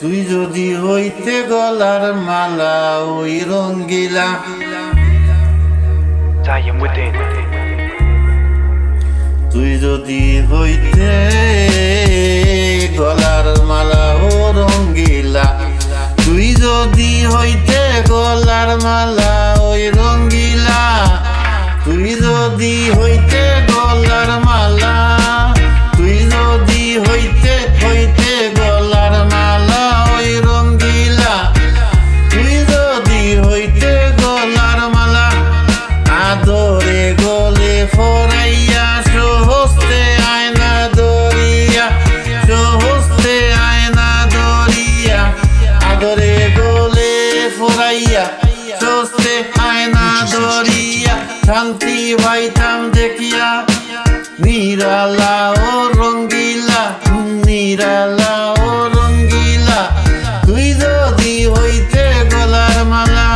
তুই যদি হইতে গলার মালা ওই রঙ্গিলা তুই যদি হইতে গলার মালা ও রঙ্গিলা তুই যদি হইতে গলার মালা ওই রঙ্গিলা তুই যদি হইতে গলার মালা তুই যদি হইতে গলার মালা ওই রঙ্গিলা তুই যদি হইতে গলার মালা আদরে গলে ফরাইয়া সহস্তে আয়না দরিয়া সহস্তে আয়না দরিয়া আদরে গলে ফরাইয়া সহস্তে আয়না দরিয়া শান্তি পাইতাম দেখিয়া নিরালা ও রঙ্গিলা নিরালা ও রঙ্গিলা তুই যদি হইতে গলার মালা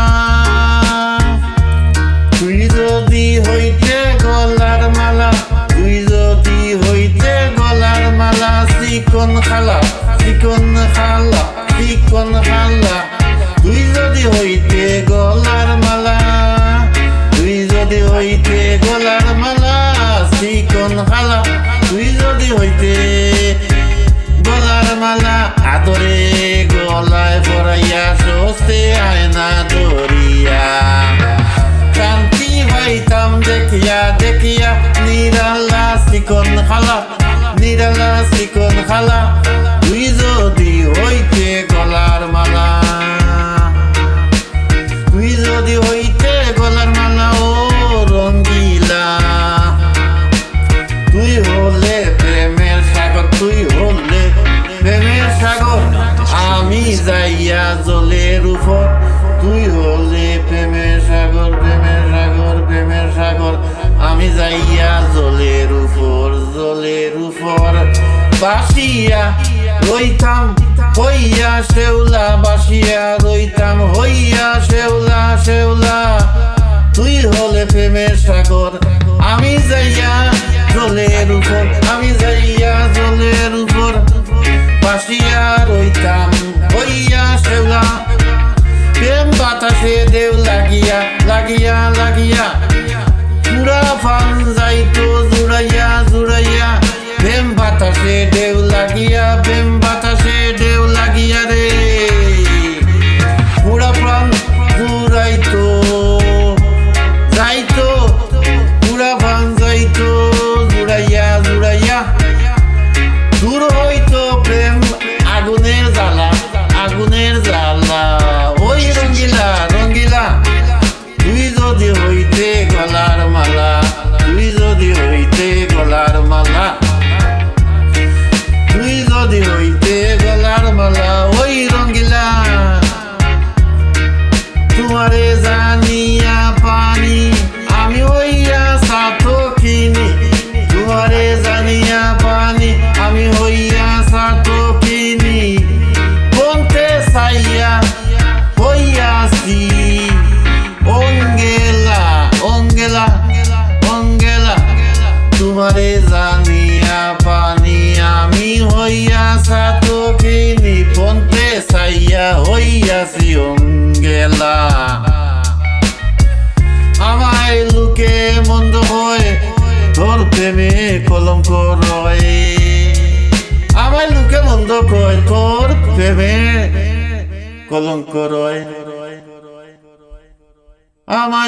তুই যদি হইতে গলার মালা তুই যদি হইতে গলার মালা চিকন খালা চিকন খালা চিকন খালা তুই যদি হইতে গলার মালা তুই যদি হইতে গলার মালা চিকন খালা তুই যদি হইতে গলার মালা আদরে গলায় পরাইয়া সস্তে আয়না দরিয়া শান্তি পাইতাম দেখিয়া দেখিয়া নিরালা চিকন খালা নিরালা চিকন খালা তুই যদি হইতে গলার মালা তুই যদি হইতে গলার মালা ও রঙ্গিলা তুই হলে প্রেমের সাগর তুই হলে প্রেমের সাগর আমি যাইয়া জলের উপর তুই হলে প্রেমের সাগর প্রেমের সাগর প্রেমের সাগর আমি যাইয়া জলের উপর বাসিয়া রইতাম হইয়া শেওলা বাসিয়া রইতাম হইয়া শেওলা শেওলা তুই হলে প্রেমের সাগর আমি যাইয়া জলের উপর আমি যাইয়া জলের উপর বাসিয়া রইতাম হইয়া শেওলা প্রেম বাতাসে দেও লাগিয়া লাগিয়া লাগিয়া পুরা ফান যাইতো জুড়াইয়া জুড়াইয়া প্রেম বাতাসে দেও লাগিয়া প্রেম বাতাসে দেও লাগিয়া রে পুরা প্রাণ জুড়াইতো যাইতো পুরা ফান যাইতো জুড়াইয়া জুড়াইয়া দূর হইতো প্রেম আগুনের জ্বালা আগুনের জ্বালা ওই রঙ্গিলা রঙ্গিলা তুই যদি হইতে গলার মালা তুই যদি হইতে গলার মালা তুই যদি হইতে গলার মালা ওই রঙ্গিলা তোমারে জানিয়া পানি আমি হইয়া সাথো কিনি তোমারে জানিয়া পানি আমি হইয়া সাথো কিনি বলতে চাইয়া হইয়াছি অঙ্গেলা অঙ্গেলা অঙ্গেলা তোমারে জানিয়া পানি আমি হইয়া সাথো কিনি বলতে চাইয়া হইয়াছি অঙ্গেলা আমায় লোকে মন্দ হয় তোর প্রেমে কলঙ্ক রয় আমায় লোকে মন্দ কয় তোর প্রেমে কলঙ্ক রয় আমার